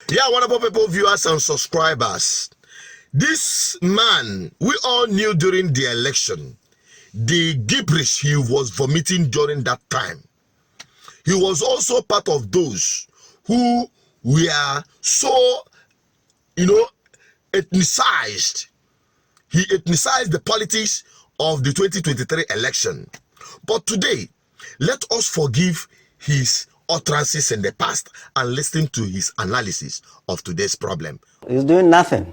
Yeah, wonderful people, viewers and subscribers. This man, we all knew during the election, the gibberish he was vomiting during that time. He was also part of those who were so, ethnicized. He ethnicized the politics of the 2023 election. But today, let us forgive his utterances in the past and listen to his analysis of today's problem. He's doing nothing.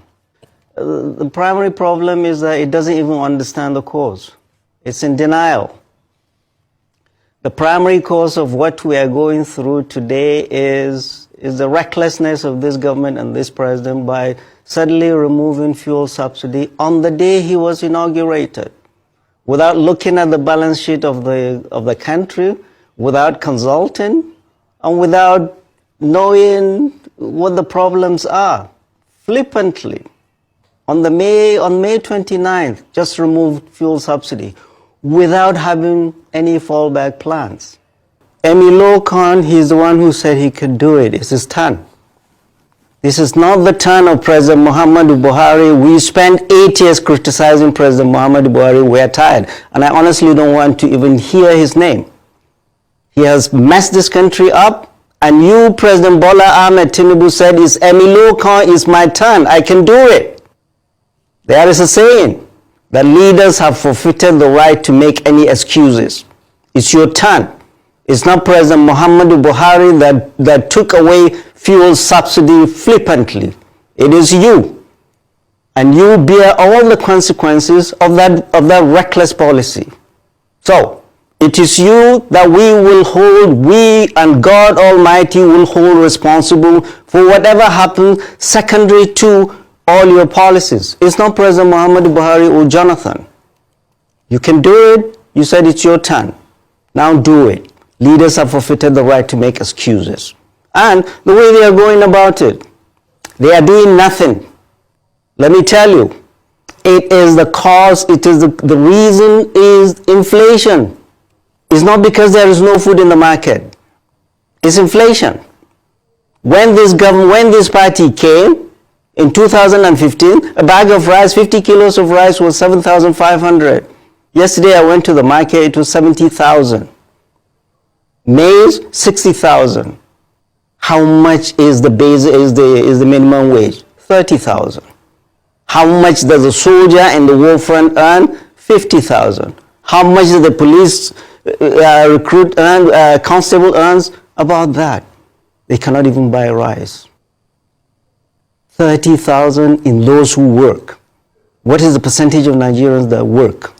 The primary problem is that it doesn't even understand the cause. It's in denial. The primary cause of what we are going through today is the recklessness of this government and this president by suddenly removing fuel subsidy on the day he was inaugurated, without looking at the balance sheet of the country, without consulting, and without knowing what the problems are. Flippantly, on May 29th, just removed fuel subsidy without having any fallback plans. Naira Account, he's the one who said he could do it. It's his turn. This is not the turn of President Muhammadu Buhari. We spent 8 years criticizing President Muhammadu Buhari. We're tired. And I honestly don't want to even hear his name. He has messed this country up. And you, President Bola Ahmed Tinubu, said, Naira Account is my turn. I can do it. There is a saying that leaders have forfeited the right to make any excuses. It's your turn. It's not President Muhammadu Buhari that took away fuel subsidy flippantly. It is you. And you bear all the consequences of that reckless policy. So, it is you that we and God Almighty will hold responsible for whatever happens secondary to all your policies. It's not President Muhammadu Buhari or Jonathan. You can do it. You said it's your turn. Now do it. Leaders have forfeited the right to make excuses. And the way they are going about it, they are doing nothing. Let me tell you, it is the cause, it is the reason is inflation. It's not because there is no food in the market. It's inflation. When this party came in 2015, a bag of rice, 50 kilos of rice was 7,500. Yesterday I went to the market, it was 70,000. Maize, 60,000. How much is the minimum wage? 30,000. How much does a soldier in the war front earn? 50,000. How much does the police recruit earn, constable earns? About that. They cannot even buy rice. 30,000 in those who work. What is the percentage of Nigerians that work?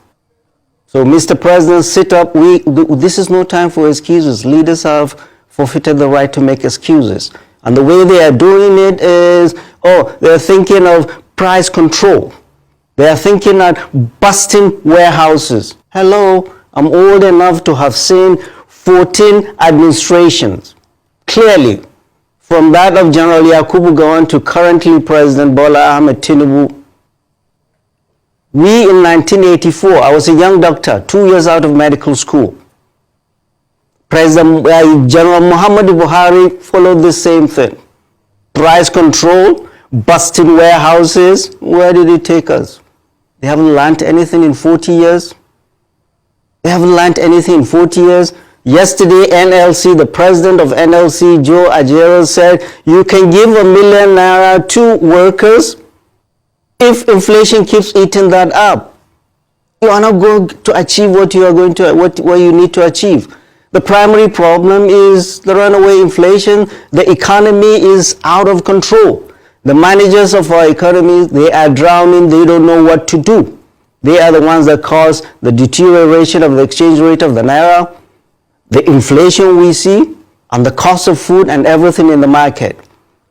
So, Mr. President, sit up. This is no time for excuses. Leaders have forfeited the right to make excuses. And the way they are doing it is, they're thinking of price control. They are thinking of busting warehouses. Hello, I'm old enough to have seen 14 administrations. Clearly, from that of General Yakubu Gowon to currently President Bola Ahmed Tinubu. We in 1984, I was a young doctor, 2 years out of medical school. President General Muhammadu Buhari followed the same thing. Price control, busting warehouses. Where did it take us? They haven't learned anything in 40 years. They haven't learned anything in 40 years. Yesterday, NLC, the president of NLC, Joe Ajero, said, you can give ₦1 million to workers if inflation keeps eating that up. You are not going to achieve what you need to achieve. The primary problem is the runaway inflation. The economy is out of control. The managers of our economy, they are drowning. They don't know what to do. They are the ones that cause the deterioration of the exchange rate of the Naira, the inflation we see, and the cost of food and everything in the market.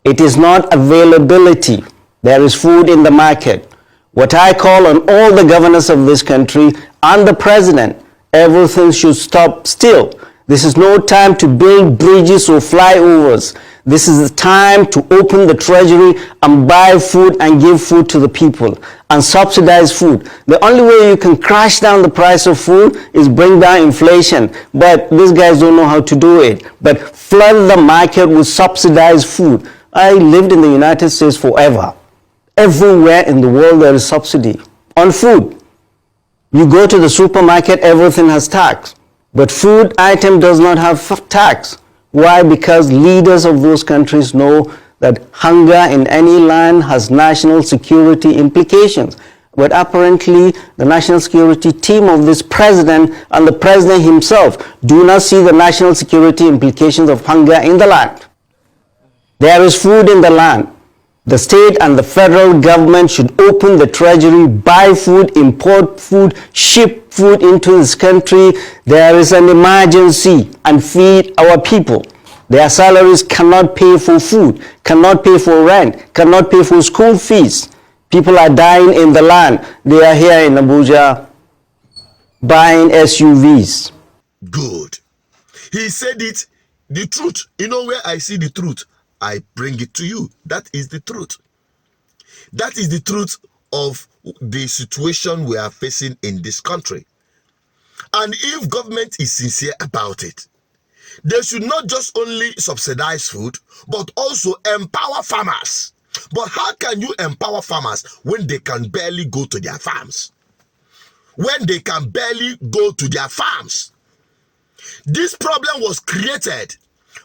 It is not availability. There is food in the market. What I call on all the governors of this country and the president, everything should stop still. This is no time to build bridges or flyovers. This is the time to open the treasury and buy food and give food to the people and subsidize food. The only way you can crash down the price of food is bring down inflation. But these guys don't know how to do it. But flood the market with subsidized food. I lived in the United States forever. Everywhere in the world there is subsidy on food. You go to the supermarket, everything has tax. But food item does not have tax. Why? Because leaders of those countries know that hunger in any land has national security implications. But apparently, the national security team of this president and the president himself do not see the national security implications of hunger in the land. There is food in the land. The state and the federal government should open the treasury, buy food, import food, ship food into this country. There is an emergency, and feed our people. Their salaries cannot pay for food, cannot pay for rent, cannot pay for school fees. People are dying in the land. They are here in Abuja buying SUVs. Good. He said it, the truth. You know where I see the truth, I bring it to you. That is the truth. That is the truth of the situation we are facing in this country. And if government is sincere about it, they should not just only subsidize food, but also empower farmers. But how can you empower farmers when they can barely go to their farms? When they can barely go to their farms. This problem was created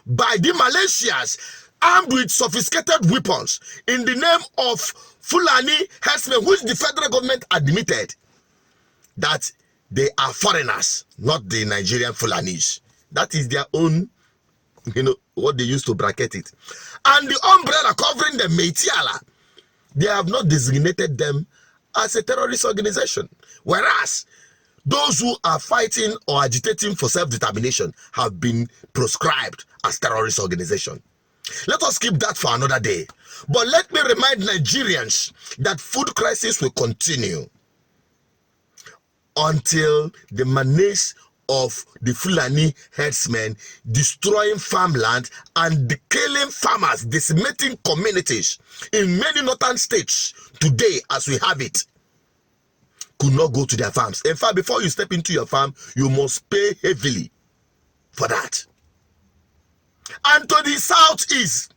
by the Malaysians armed with sophisticated weapons in the name of Fulani herdsmen, which the federal government admitted that they are foreigners, not the Nigerian Fulanis. That is their own, what they used to bracket it. And the umbrella covering the Meitiala, they have not designated them as a terrorist organization. Whereas those who are fighting or agitating for self-determination have been proscribed as terrorist organization. Let us keep that for another day. But let me remind Nigerians that food crisis will continue until the menace of the Fulani herdsmen destroying farmland and killing farmers, decimating communities in many northern states today as we have it, could not go to their farms. In fact, before you step into your farm, you must pay heavily for that. And to the southeast,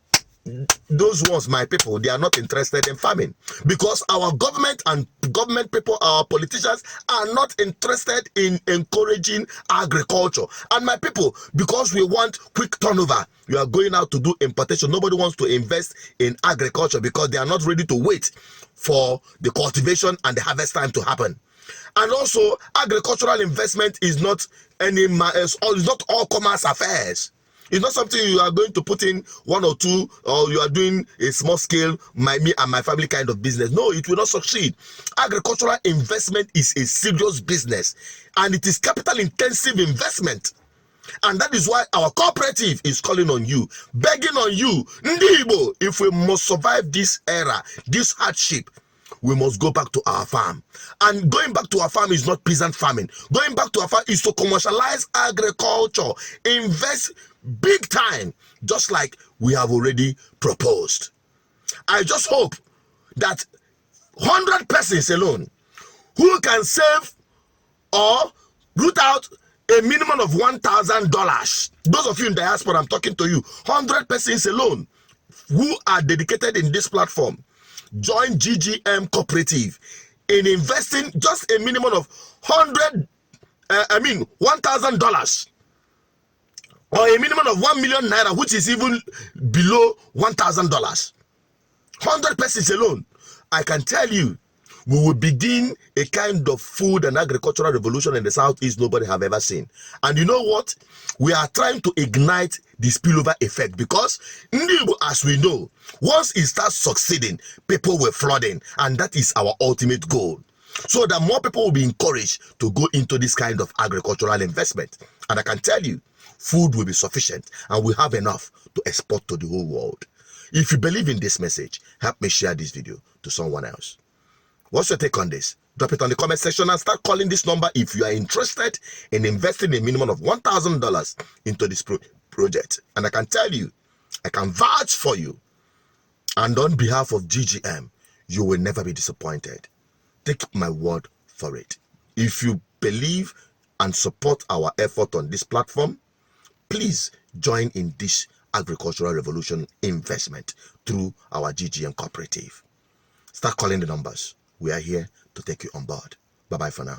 those ones, my people, they are not interested in farming because our government and government people, our politicians are not interested in encouraging agriculture. And my people, because we want quick turnover, you are going out to do importation. Nobody wants to invest in agriculture because they are not ready to wait for the cultivation and the harvest time to happen. And also, agricultural investment is not it's not all commerce affairs. It's not something you are going to put in one or two, or you are doing a small scale, me and my family kind of business. No, it will not succeed. Agricultural investment is a serious business, and it is capital intensive investment. And that is why our cooperative is calling on you, begging on you, Ndibo, if we must survive this era, this hardship, we must go back to our farm. And going back to our farm is not peasant farming. Going back to our farm is to commercialize agriculture, invest big time, just like we have already proposed. I just hope that 100 persons alone who can save or root out a minimum of $1,000. Those of you in diaspora, I'm talking to you. 100 persons alone who are dedicated in this platform, join GGM Cooperative in investing just a minimum of $1,000 or a minimum of 1 million naira, which is even below $1,000. 100 persons alone, I can tell you, we will begin a kind of food and agricultural revolution in the southeast nobody have ever seen. And you know what? We are trying to ignite the spillover effect because, as we know, once it starts succeeding, people will flood in, and that is our ultimate goal. So that more people will be encouraged to go into this kind of agricultural investment. And I can tell you, food will be sufficient and we have enough to export to the whole world. If you believe in this message, help me share this video to someone else. What's your take on this? Drop it on the comment section and start calling this number if you are interested in investing a minimum of $1,000 into this project. And I can tell you, I can vouch for you. And on behalf of GGM, you will never be disappointed. Take my word for it. If you believe and support our effort on this platform, please join in this agricultural revolution investment through our GGM cooperative. Start calling the numbers. We are here to take you on board. Bye-bye for now.